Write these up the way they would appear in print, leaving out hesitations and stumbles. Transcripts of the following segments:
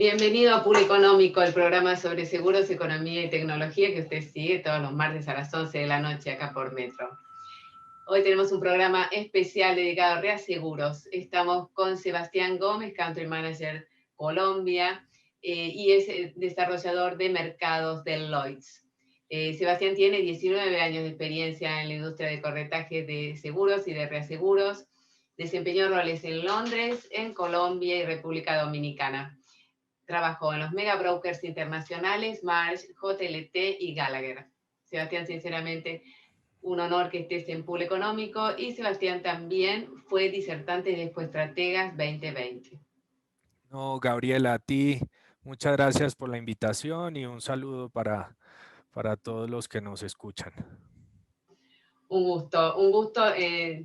Bienvenido a Pool Económico, el programa sobre seguros, economía y tecnología que usted sigue todos los martes a las 11 de la noche acá por Metro. Hoy tenemos un programa especial dedicado a reaseguros. Estamos con Sebastián Gómez, Country Manager Colombia, y es desarrollador de mercados del Lloyds. Sebastián tiene 19 años de experiencia en la industria de corretaje de seguros y de reaseguros. Desempeñó roles en Londres, en Colombia y República Dominicana. Trabajó en los mega brokers internacionales, Marsh, JLT y Gallagher. Sebastián, sinceramente, un honor que estés en Pool Económico, y Sebastián también fue disertante de Expoestrategas 2020. No, Gabriela, a ti muchas gracias por la invitación y un saludo para todos los que nos escuchan. Un gusto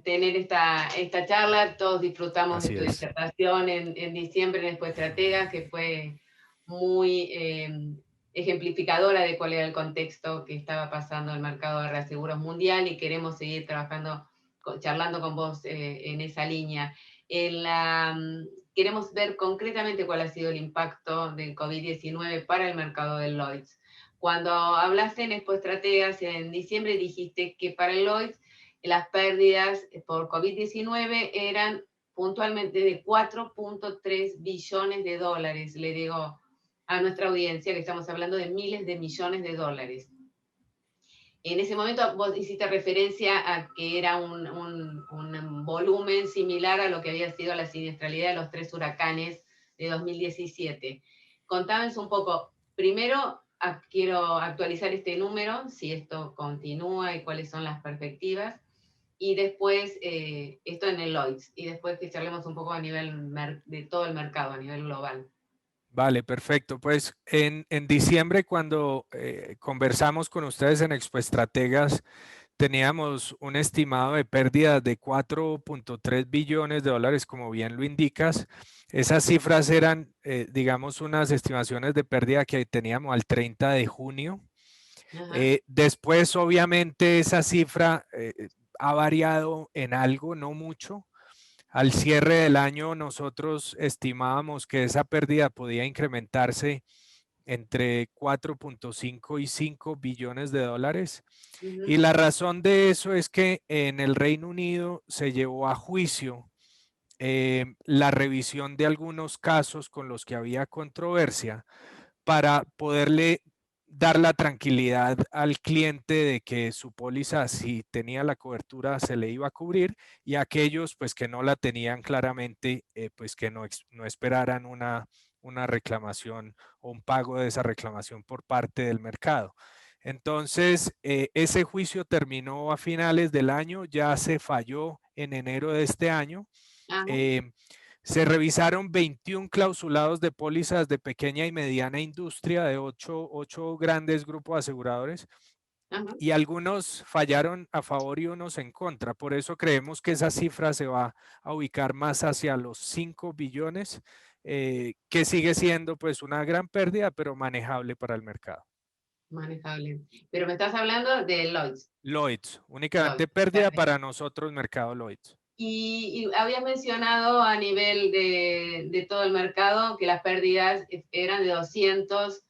tener esta charla. Todos disfrutamos Así de tu es. disertación en diciembre en Expoestrategas, que fue muy ejemplificadora de cuál era el contexto que estaba pasando en el mercado de reaseguros mundial, y queremos seguir trabajando, charlando con vos en esa línea. Queremos ver concretamente cuál ha sido el impacto del COVID-19 para el mercado del Lloyds. Cuando hablaste en Expoestrategas en diciembre, dijiste que para el Lloyds las pérdidas por COVID-19 eran puntualmente de 4.3 billones de dólares. Le digo a nuestra audiencia que estamos hablando de miles de millones de dólares. En ese momento vos hiciste referencia a que era un volumen similar a lo que había sido la siniestralidad de los 3 huracanes de 2017. Contanos un poco, primero quiero actualizar este número, si esto continúa y cuáles son las perspectivas, y después esto en el Lloyds, y después que charlemos un poco a nivel de todo el mercado, a nivel global. Vale, perfecto. Pues en diciembre, cuando conversamos con ustedes en Expoestrategas, teníamos un estimado de pérdidas de 4.3 billones de dólares, como bien lo indicas. Esas cifras eran, digamos, unas estimaciones de pérdida que teníamos al 30 de junio. Después, obviamente, esa cifra ha variado en algo, no mucho. Al cierre del año, nosotros estimábamos que esa pérdida podía incrementarse entre 4.5 y 5 billones de dólares. Y la razón de eso es que en el Reino Unido se llevó a juicio la revisión de algunos casos con los que había controversia para poderle dar la tranquilidad al cliente de que su póliza, si tenía la cobertura, se le iba a cubrir, y aquellos pues que no la tenían claramente, pues que no esperaran una reclamación o un pago de esa reclamación por parte del mercado. Entonces, ese juicio terminó a finales del año, ya se falló en enero de este año. Se revisaron 21 clausulados de pólizas de pequeña y mediana industria de 8 grandes grupos aseguradores, y algunos fallaron a favor y unos en contra. Por eso creemos que esa cifra se va a ubicar más hacia los 5 billones, que sigue siendo pues una gran pérdida, pero manejable para el mercado. Manejable. Pero me estás hablando de Lloyds. Lloyds, únicamente Lloyds. pérdida para nosotros, mercado Lloyds. Y habías mencionado a nivel de todo el mercado que las pérdidas eran de 200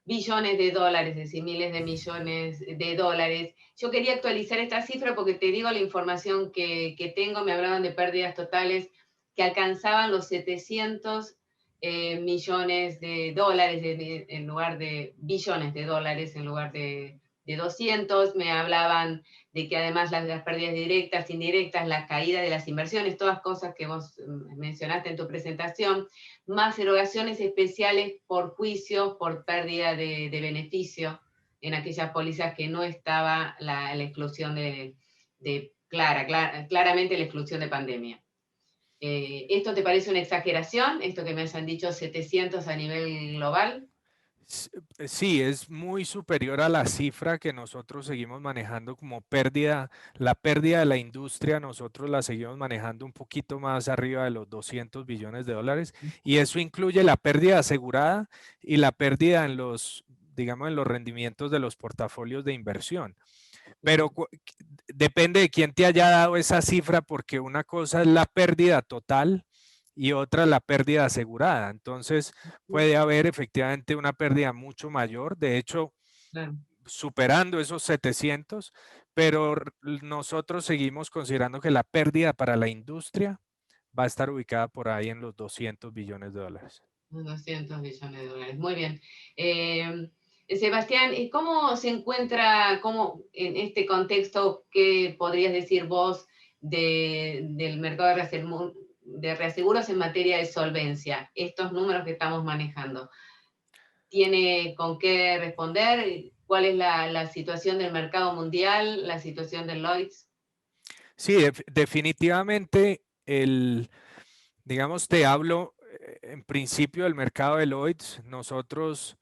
billones de dólares, es decir, miles de millones de dólares. Yo quería actualizar esta cifra porque te digo la información que tengo. Me hablaban de pérdidas totales que alcanzaban los 700 millones de dólares en lugar de billones de dólares en lugar de 200. Me hablaban de que además las pérdidas directas, indirectas, la caída de las inversiones, todas cosas que vos mencionaste en tu presentación, más erogaciones especiales por juicio, por pérdida de beneficio en aquellas pólizas que no estaba la exclusión claramente la exclusión de pandemia. ¿Esto te parece una exageración? ¿Esto que me hayan dicho 700 a nivel global? Sí, es muy superior a la cifra que nosotros seguimos manejando como pérdida. La pérdida de la industria nosotros la seguimos manejando un poquito más arriba de los 200 billones de dólares, y eso incluye la pérdida asegurada y la pérdida en los, digamos, en los rendimientos de los portafolios de inversión. Pero depende de quién te haya dado esa cifra, porque una cosa es la pérdida total y otra la pérdida asegurada. Entonces puede haber efectivamente una pérdida mucho mayor, de hecho, Claro. superando esos 700, pero nosotros seguimos considerando que la pérdida para la industria va a estar ubicada por ahí en los 200 billones de dólares. 200 millones de dólares. Muy bien. Sebastián, ¿cómo se encuentra, en este contexto, qué podrías decir vos del mercado de reaseguros en materia de solvencia? Estos números que estamos manejando. ¿Tiene con qué responder? ¿Cuál es la situación del mercado mundial, la situación de Lloyds? Sí, definitivamente digamos, te hablo en principio del mercado de Lloyds. Nosotros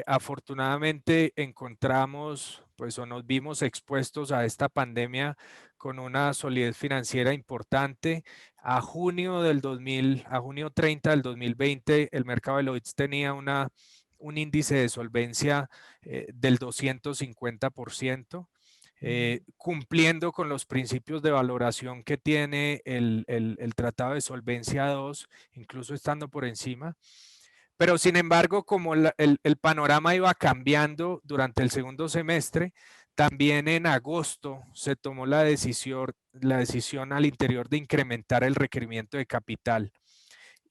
afortunadamente encontramos, pues, o nos vimos expuestos a esta pandemia con una solidez financiera importante. A junio 30 del 2020, el mercado de Lloyds tenía un índice de solvencia del 250%. Cumpliendo con los principios de valoración que tiene el Tratado de Solvencia 2, incluso estando por encima. Pero sin embargo, como el panorama iba cambiando durante el segundo semestre, también en agosto se tomó la decisión al interior de incrementar el requerimiento de capital.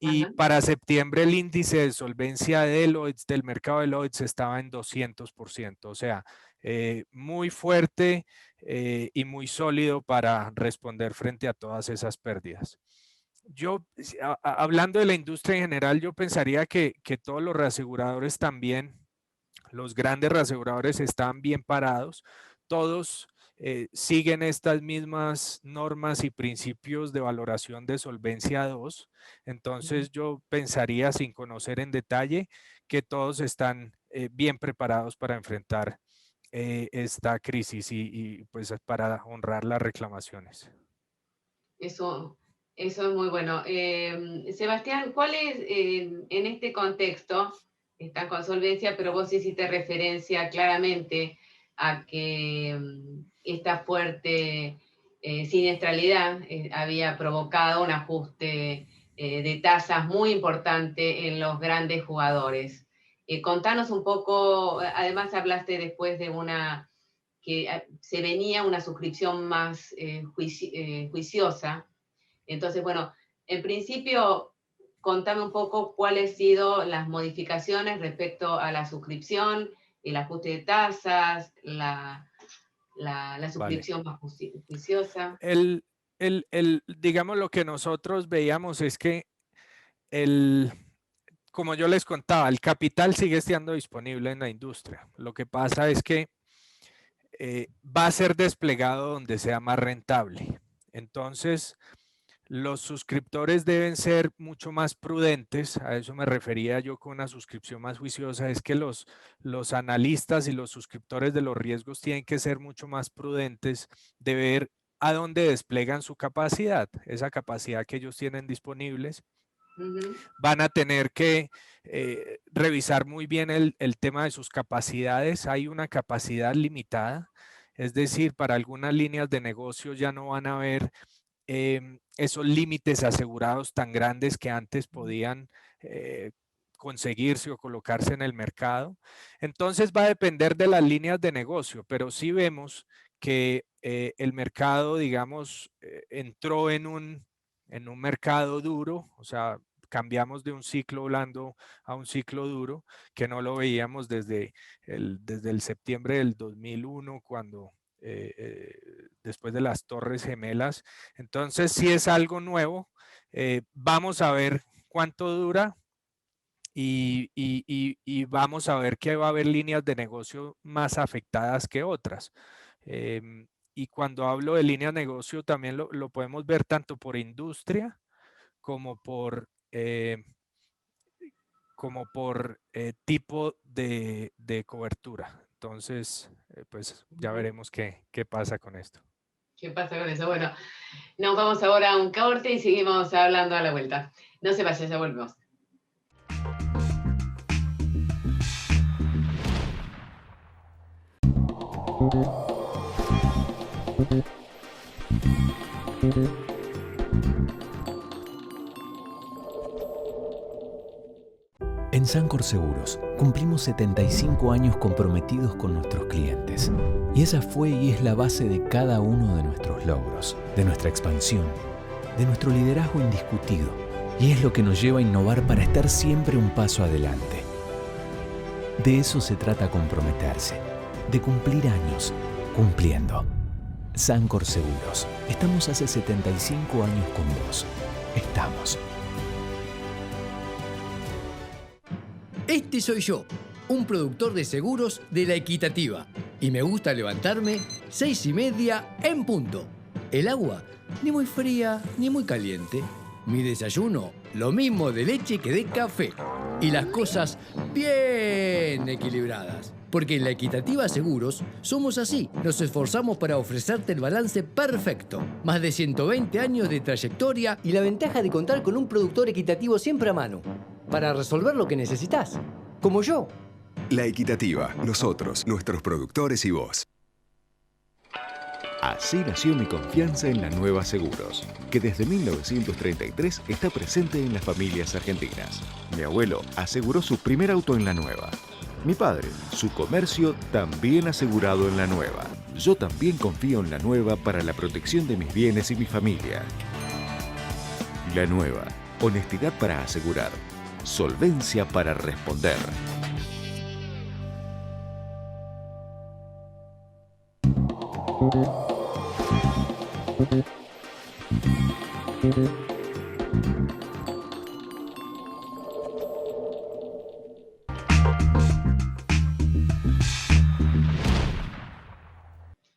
Y Ajá. para septiembre el índice de solvencia de Lloyds, del mercado de Lloyds, estaba en 200%, o sea, muy fuerte y muy sólido para responder frente a todas esas pérdidas. Yo, hablando de la industria en general, yo pensaría que todos los reaseguradores también, los grandes reaseguradores están bien parados, todos siguen estas mismas normas y principios de valoración de solvencia 2. Entonces yo pensaría, sin conocer en detalle, que todos están bien preparados para enfrentar esta crisis y pues para honrar las reclamaciones. Eso es muy bueno. Sebastián, ¿cuál es en este contexto, están con solvencia, pero vos hiciste referencia claramente a que esta fuerte siniestralidad había provocado un ajuste de tasas muy importante en los grandes jugadores? Contanos un poco, además hablaste después de que se venía una suscripción más juiciosa. Entonces, bueno, en principio, contame un poco cuáles han sido las modificaciones respecto a la suscripción, el ajuste de tasas, la Vale. suscripción más juiciosa. Digamos, lo que nosotros veíamos es que como yo les contaba, el capital sigue estando disponible en la industria. Lo que pasa es que va a ser desplegado donde sea más rentable. Entonces, los suscriptores deben ser mucho más prudentes. A eso me refería yo con una suscripción más juiciosa. Es que los analistas y los suscriptores de los riesgos tienen que ser mucho más prudentes de ver a dónde desplegan su capacidad, esa capacidad que ellos tienen disponibles. Van a tener que revisar muy bien el tema de sus capacidades. Hay una capacidad limitada, es decir, para algunas líneas de negocio ya no van a haber esos límites asegurados tan grandes que antes podían conseguirse o colocarse en el mercado. Entonces va a depender de las líneas de negocio, pero sí vemos que el mercado, digamos, entró en un mercado duro, o sea, cambiamos de un ciclo blando a un ciclo duro, que no lo veíamos desde el septiembre del 2001, cuando después de las Torres Gemelas. Entonces, sí es algo nuevo. Vamos a ver cuánto dura y vamos a ver que va a haber líneas de negocio más afectadas que otras. Y cuando hablo de líneas de negocio, también lo podemos ver tanto por industria como por tipo de cobertura. Entonces, pues ya veremos qué pasa con esto. ¿Qué pasa con eso? Bueno, nos vamos ahora a un corte y seguimos hablando a la vuelta. No se vaya, ya volvemos. En Sancor Seguros cumplimos 75 años comprometidos con nuestros clientes. Y esa fue y es la base de cada uno de nuestros logros, de nuestra expansión, de nuestro liderazgo indiscutido. Y es lo que nos lleva a innovar para estar siempre un paso adelante. De eso se trata comprometerse, de cumplir años, cumpliendo. Sancor Seguros. Estamos hace 75 años con vos. Estamos. Este soy yo, un productor de seguros de La Equitativa. Y me gusta levantarme 6:30 en punto. El agua, ni muy fría ni muy caliente. Mi desayuno, lo mismo de leche que de café. Y las cosas bien equilibradas. Porque en La Equitativa Seguros somos así. Nos esforzamos para ofrecerte el balance perfecto. Más de 120 años de trayectoria y la ventaja de contar con un productor equitativo siempre a mano, para resolver lo que necesitas, como yo. La Equitativa, nosotros, nuestros productores y vos. Así nació mi confianza en la Nueva Seguros, que desde 1933 está presente en las familias argentinas. Mi abuelo aseguró su primer auto en la Nueva. Mi padre, su comercio también asegurado en la Nueva. Yo también confío en la Nueva para la protección de mis bienes y mi familia. La Nueva, honestidad para asegurar, solvencia para responder.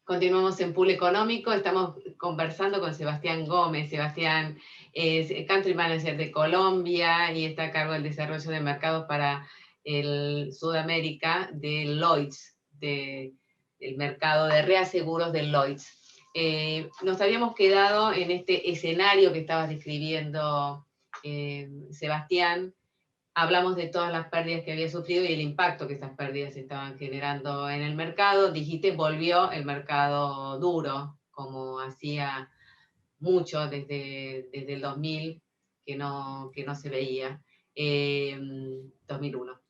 Continuamos en Pool Económico, estamos conversando con Sebastián Gómez. Sebastián es Country Manager de Colombia y está a cargo del desarrollo de mercados para el Sudamérica de Lloyds, del mercado de reaseguros del Lloyds. Nos habíamos quedado en este escenario que estabas describiendo, Sebastián. Hablamos de todas las pérdidas que había sufrido y el impacto que esas pérdidas estaban generando en el mercado. Dijiste, volvió el mercado duro, como hacía mucho desde el 2000, que no se veía, 2001.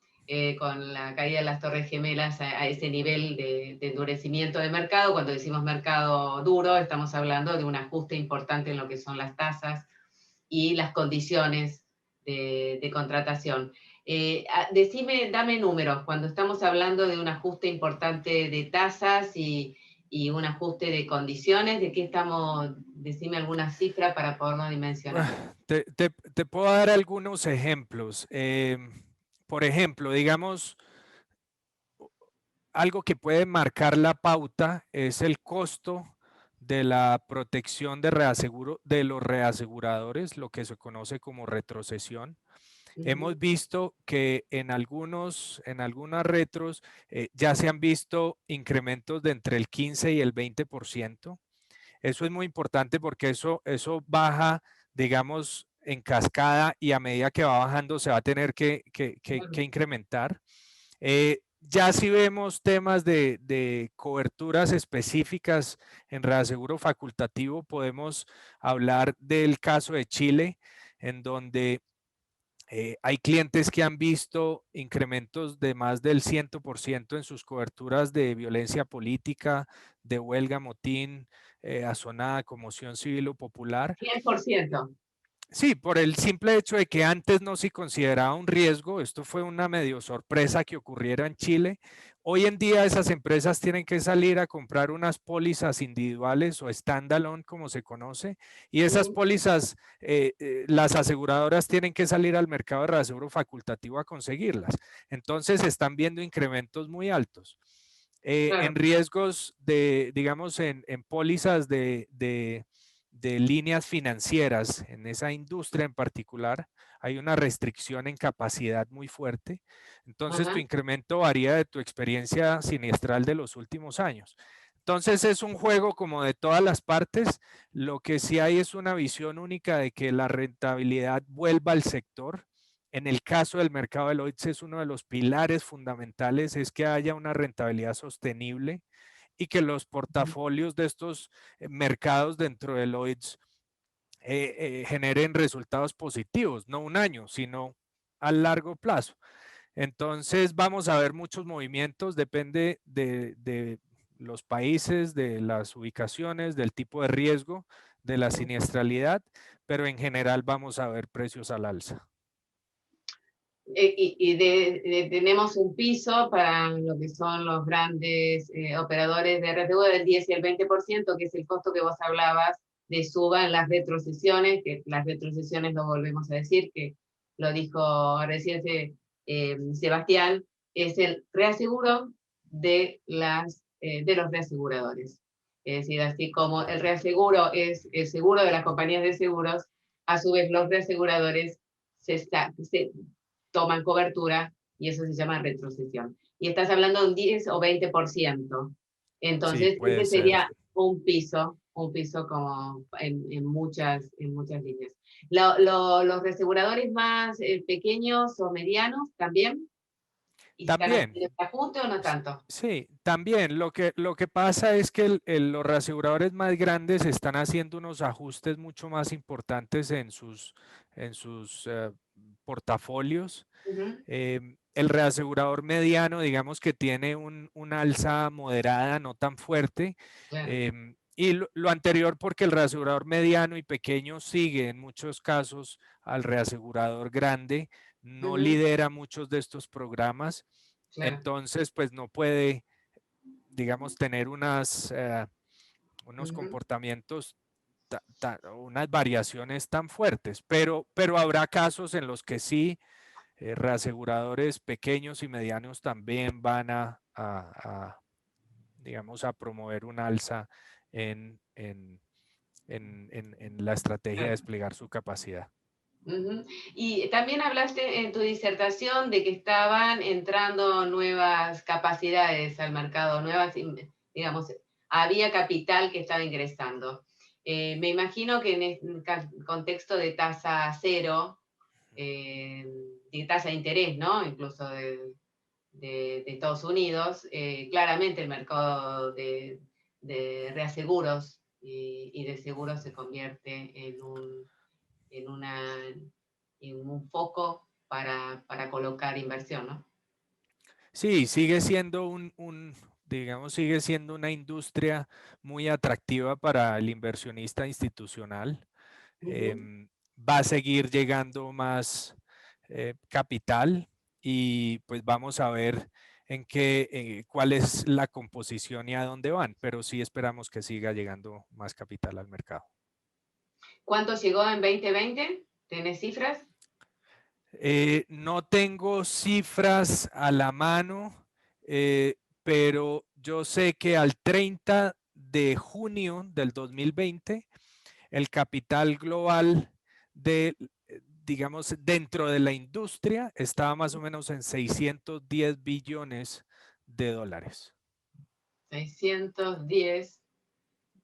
Con la caída de las Torres Gemelas a ese nivel de endurecimiento de mercado. Cuando decimos mercado duro, estamos hablando de un ajuste importante en lo que son las tasas y las condiciones de contratación. Dame números, cuando estamos hablando de un ajuste importante de tasas y un ajuste de condiciones, ¿de qué estamos? Decime alguna cifra para podernos dimensionar. Te puedo dar algunos ejemplos. Por ejemplo, digamos, algo que puede marcar la pauta es el costo de la protección de reaseguro de los reaseguradores, lo que se conoce como retrocesión. Hemos visto que en algunas retros ya se han visto incrementos de entre el 15 y el 20%. Eso es muy importante porque eso baja, digamos, en cascada, y a medida que va bajando se va a tener que incrementar. Ya si vemos temas de coberturas específicas en reaseguro facultativo, podemos hablar del caso de Chile, en donde hay clientes que han visto incrementos de más del 100% en sus coberturas de violencia política, de huelga, motín, asonada, conmoción civil o popular. 100%. Sí, por el simple hecho de que antes no se consideraba un riesgo. Esto fue una medio sorpresa que ocurriera en Chile. Hoy en día esas empresas tienen que salir a comprar unas pólizas individuales o standalone, como se conoce, y esas pólizas, las aseguradoras tienen que salir al mercado de reaseguro facultativo a conseguirlas. Entonces están viendo incrementos muy altos. Claro. En riesgos digamos, en pólizas de líneas financieras, en esa industria en particular, hay una restricción en capacidad muy fuerte. Entonces, tu incremento varía de tu experiencia siniestral de los últimos años. Entonces, es un juego como de todas las partes. Lo que sí hay es una visión única de que la rentabilidad vuelva al sector. En el caso del mercado de Lloyds, es uno de los pilares fundamentales, es que haya una rentabilidad sostenible y que los portafolios de estos mercados dentro de Lloyds generen resultados positivos, no un año, sino a largo plazo. Entonces vamos a ver muchos movimientos, depende de los países, de las ubicaciones, del tipo de riesgo, de la siniestralidad, pero en general vamos a ver precios al alza. Tenemos un piso para lo que son los grandes operadores de reaseguro del 10 y el 20%, que es el costo que vos hablabas de suba en las retrocesiones, que las retrocesiones lo volvemos a decir, que lo dijo recién Sebastián, es el reaseguro de los reaseguradores. Es decir, así como el reaseguro es el seguro de las compañías de seguros, a su vez los reaseguradores se toman cobertura y eso se llama retrocesión. Y estás hablando de un 10 o 20%. Entonces, Sí, ese sería un piso como en muchas líneas. Los reaseguradores más pequeños o medianos también. ¿Y también. ¿Están en ajuste o no tanto? Sí, también. Lo que pasa es que los reaseguradores más grandes están haciendo unos ajustes mucho más importantes en sus portafolios. El reasegurador mediano, digamos que tiene una alza moderada, no tan fuerte. Claro. Y lo anterior porque el reasegurador mediano y pequeño sigue en muchos casos al reasegurador grande, no lidera muchos de estos programas. Claro. Entonces, pues no puede, digamos, tener unos comportamientos, unas variaciones tan fuertes, pero habrá casos en los que sí, reaseguradores pequeños y medianos también van digamos, a promover un alza en la estrategia de desplegar su capacidad. Y también hablaste en tu disertación de que estaban entrando nuevas capacidades al mercado, digamos, había capital que estaba ingresando. Me imagino que en el contexto de tasa cero, de tasa de interés, ¿no? Incluso de Estados Unidos, claramente el mercado de reaseguros y de seguros se convierte en un foco para colocar inversión, ¿no? Sí, sigue siendo digamos, sigue siendo una industria muy atractiva para el inversionista institucional. Va a seguir llegando más capital y pues vamos a ver cuál es la composición y a dónde van, pero sí esperamos que siga llegando más capital al mercado. ¿Cuánto llegó en 2020? ¿Tenés cifras? No tengo cifras a la mano, pero yo sé que al 30 de junio del 2020, el capital global digamos, dentro de la industria estaba más o menos en 610 billones de dólares. 610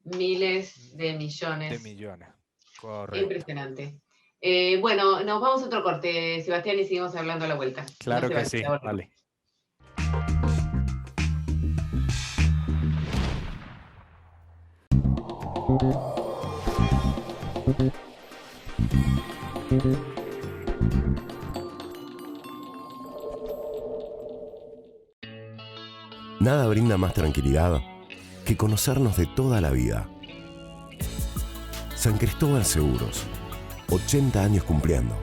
miles de millones. De millones, correcto. Impresionante. Bueno, nos vamos a otro corte, Sebastián, y seguimos hablando a la vuelta. Claro que sí, vale. Nada brinda más tranquilidad que conocernos de toda la vida. San Cristóbal Seguros, 80 años cumpliendo.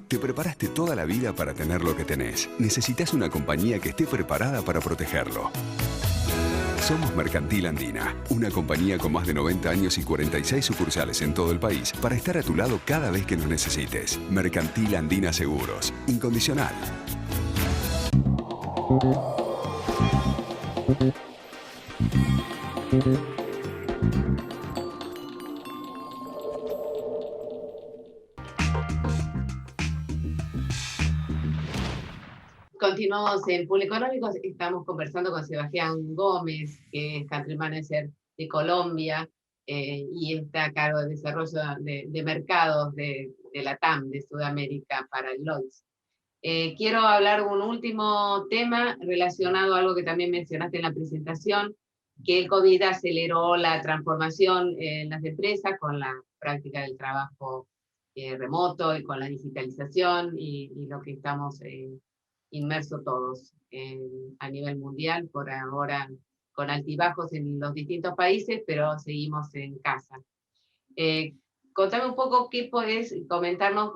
Te preparaste toda la vida para tener lo que tenés. Necesitas una compañía que esté preparada para protegerlo. Somos Mercantil Andina, una compañía con más de 90 años y 46 sucursales en todo el país para estar a tu lado cada vez que nos necesites. Mercantil Andina Seguros, incondicional. Continuamos en Público Económico, estamos conversando con Sebastián Gómez, que es Country Manager de Colombia y está a cargo del desarrollo de mercados de la TAM, de Sudamérica, para el Lloyds. Quiero hablar de un último tema relacionado a algo que también mencionaste en la presentación, que el COVID aceleró la transformación en las empresas con la práctica del trabajo remoto y con la digitalización y lo que estamos inmersos todos a nivel mundial, por ahora con altibajos en los distintos países, pero seguimos en casa. Contame un poco qué podés comentarnos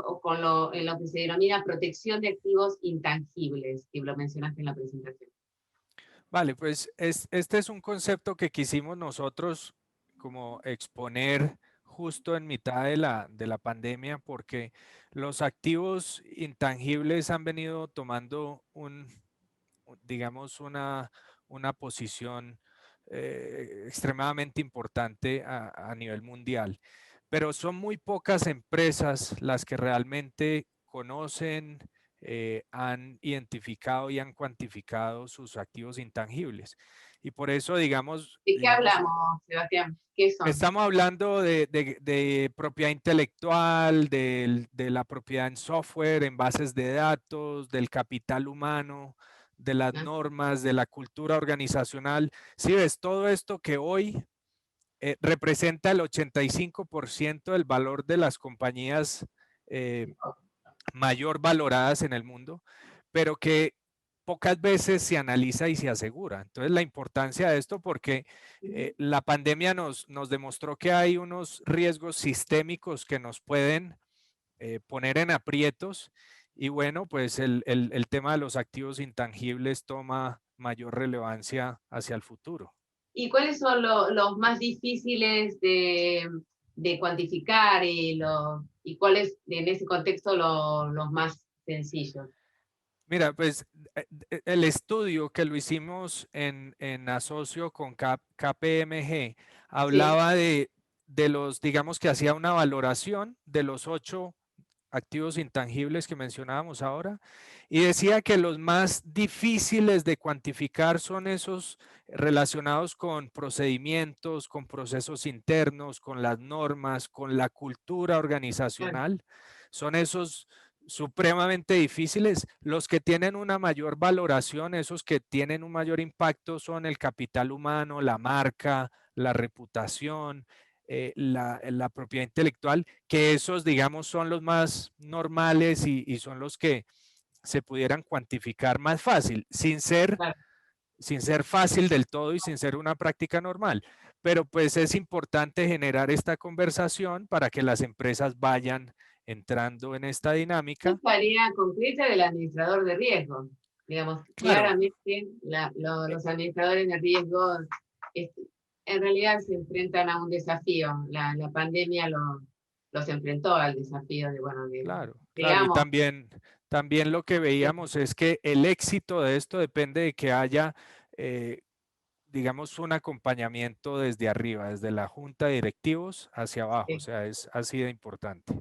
en lo que se denomina protección de activos intangibles, que lo mencionaste en la presentación. Vale, pues este es un concepto que quisimos nosotros como exponer justo en mitad de la pandemia, porque los activos intangibles han venido tomando digamos, una posición extremadamente importante a nivel mundial. Pero son muy pocas empresas las que realmente conocen, han identificado y han cuantificado sus activos intangibles. Y por eso, digamos... ¿De qué hablamos, Sebastián? ¿Qué son? Estamos hablando de propiedad intelectual, de la propiedad en software, en bases de datos, del capital humano, de las normas, de la cultura organizacional. Sí, ves, todo esto que hoy representa el 85% del valor de las compañías mayor valoradas en el mundo, pero que pocas veces se analiza y se asegura. Entonces, la importancia de esto, porque la pandemia nos demostró que hay unos riesgos sistémicos que nos pueden poner en aprietos, y bueno, pues el tema de los activos intangibles toma mayor relevancia hacia el futuro. ¿Y cuáles son los más difíciles de cuantificar y cuáles en ese contexto los más sencillos? Mira, pues el estudio que lo hicimos en asocio con KPMG hablaba de los, digamos que hacía una valoración de los 8 activos intangibles que mencionábamos ahora, y decía que los más difíciles de cuantificar son esos relacionados con procedimientos, con procesos internos, con las normas, con la cultura organizacional. Son esos supremamente difíciles. Los que tienen una mayor valoración, esos que tienen un mayor impacto, son el capital humano, la marca, la reputación, la propiedad intelectual, que esos, digamos, son los más normales y son los que se pudieran cuantificar más fácil, sin ser fácil del todo y sin ser una práctica normal. Pero pues es importante generar esta conversación para que las empresas vayan entrando en esta dinámica. Es tarea concreta del administrador de riesgo. Digamos, claramente los administradores de riesgo en realidad se enfrentan a un desafío. La pandemia los enfrentó al desafío de, bueno, claro, y también lo que veíamos es que el éxito de esto depende de que haya, digamos, un acompañamiento desde arriba, desde la junta de directivos hacia abajo, o sea, es así de importante.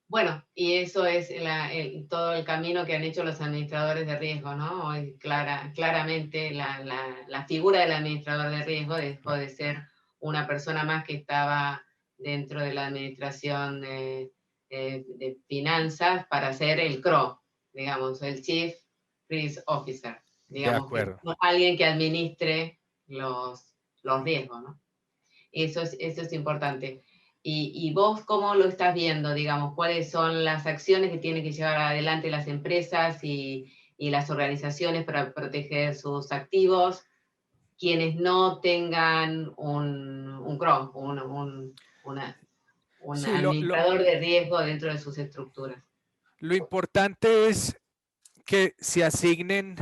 Bueno, y eso es todo el camino que han hecho los administradores de riesgo, ¿no? Hoy claramente la figura del administrador de riesgo dejó de ser una persona más que estaba dentro de la administración de finanzas para ser el CRO, digamos, el Chief Risk Officer, digamos, alguien que administre los riesgos, ¿no? Eso es importante. ¿Y vos cómo lo estás viendo, digamos? ¿Cuáles son las acciones que tienen que llevar adelante las empresas y las organizaciones para proteger sus activos? Quienes no tengan un CRO, un administrador de riesgo dentro de sus estructuras. Lo importante es que se asignen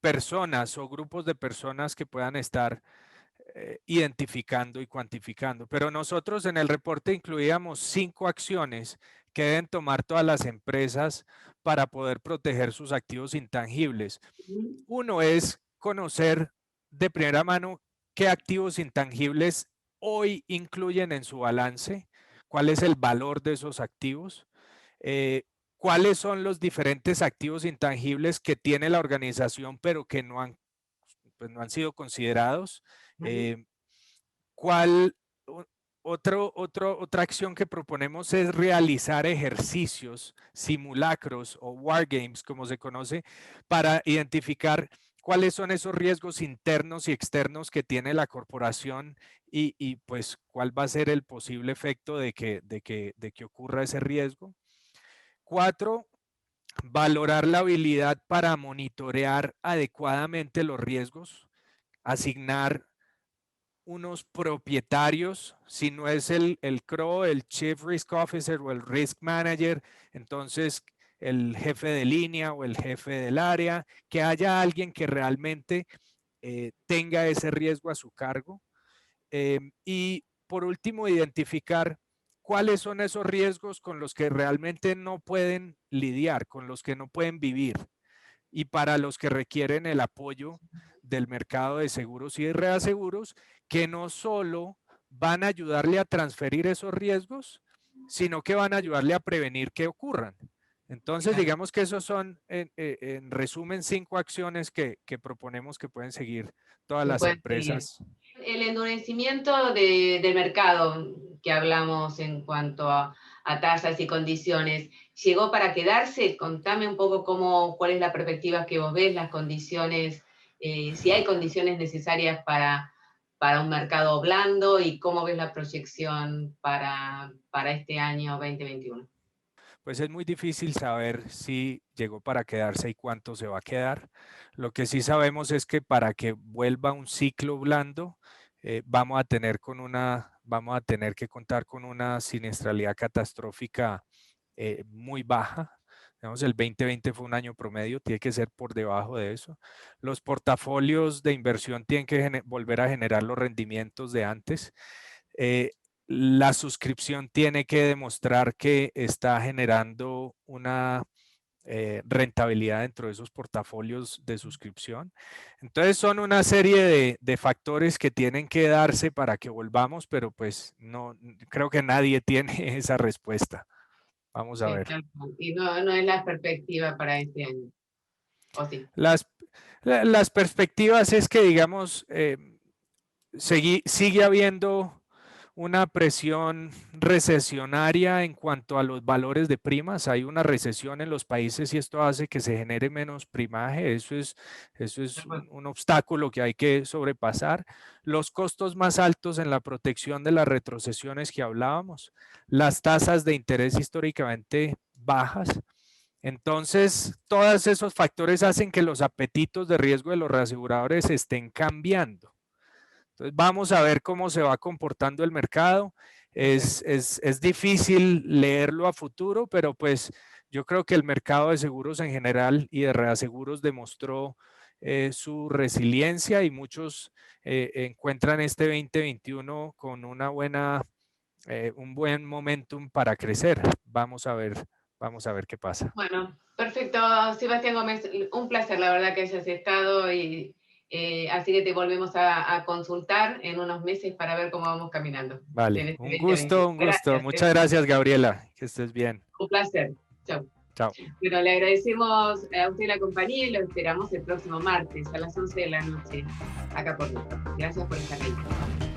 personas o grupos de personas que puedan estar identificando y cuantificando. Pero nosotros en el reporte incluíamos 5 acciones que deben tomar todas las empresas para poder proteger sus activos intangibles. Uno es conocer de primera mano qué activos intangibles hoy incluyen en su balance, cuál es el valor de esos activos, cuáles son los diferentes activos intangibles que tiene la organización pero que no han sido considerados. Otra acción que proponemos es realizar ejercicios, simulacros o wargames, como se conoce, para identificar cuáles son esos riesgos internos y externos que tiene la corporación y pues cuál va a ser el posible efecto de que ocurra ese riesgo. 4, valorar la habilidad para monitorear adecuadamente los riesgos, asignar unos propietarios, si no es el CRO, el Chief Risk Officer o el Risk Manager, entonces el jefe de línea o el jefe del área, que haya alguien que realmente tenga ese riesgo a su cargo. Y por último, identificar cuáles son esos riesgos con los que realmente no pueden lidiar, con los que no pueden vivir, y para los que requieren el apoyo del mercado de seguros y de reaseguros, que no solo van a ayudarle a transferir esos riesgos, sino que van a ayudarle a prevenir que ocurran. Entonces, digamos que esos son, en resumen, 5 acciones que proponemos que pueden seguir todas las empresas. El endurecimiento del mercado que hablamos en cuanto a tasas y condiciones, ¿llegó para quedarse? Contame un poco cuál es la perspectiva que vos ves, las condiciones, si hay condiciones necesarias para un mercado blando y cómo ves la proyección para este año 2021. Pues es muy difícil saber si llegó para quedarse y cuánto se va a quedar. Lo que sí sabemos es que para que vuelva un ciclo blando, vamos a tener que contar con una siniestralidad catastrófica muy baja. Digamos, el 2020 fue un año promedio, tiene que ser por debajo de eso. Los portafolios de inversión tienen que volver a generar los rendimientos de antes. La suscripción tiene que demostrar que está generando una rentabilidad dentro de esos portafolios de suscripción. Entonces son una serie de factores que tienen que darse para que volvamos, pero pues no creo que nadie tiene esa respuesta. Vamos a ver. Y no es la perspectiva para este año, ¿o sí? Las perspectivas es que, digamos, sigue habiendo una presión recesionaria en cuanto a los valores de primas. Hay una recesión en los países y esto hace que se genere menos primaje. Eso es un obstáculo que hay que sobrepasar. Los costos más altos en la protección de las retrocesiones que hablábamos. Las tasas de interés históricamente bajas. Entonces, todos esos factores hacen que los apetitos de riesgo de los reaseguradores estén cambiando. Entonces, vamos a ver cómo se va comportando el mercado. Es difícil leerlo a futuro, pero pues yo creo que el mercado de seguros en general y de reaseguros demostró su resiliencia y muchos encuentran este 2021 con un buen momentum para crecer. Vamos a ver qué pasa. Bueno, perfecto, Sebastián Gómez, un placer la verdad que hayas estado y así que te volvemos a consultar en unos meses para ver cómo vamos caminando. Vale, un gusto. Gracias. Muchas gracias, Gabriela, que estés bien. Un placer, chao. Chao. Bueno, le agradecemos a usted la compañía y lo esperamos el próximo martes a las 11 de la noche acá por nosotros. Gracias por estar ahí.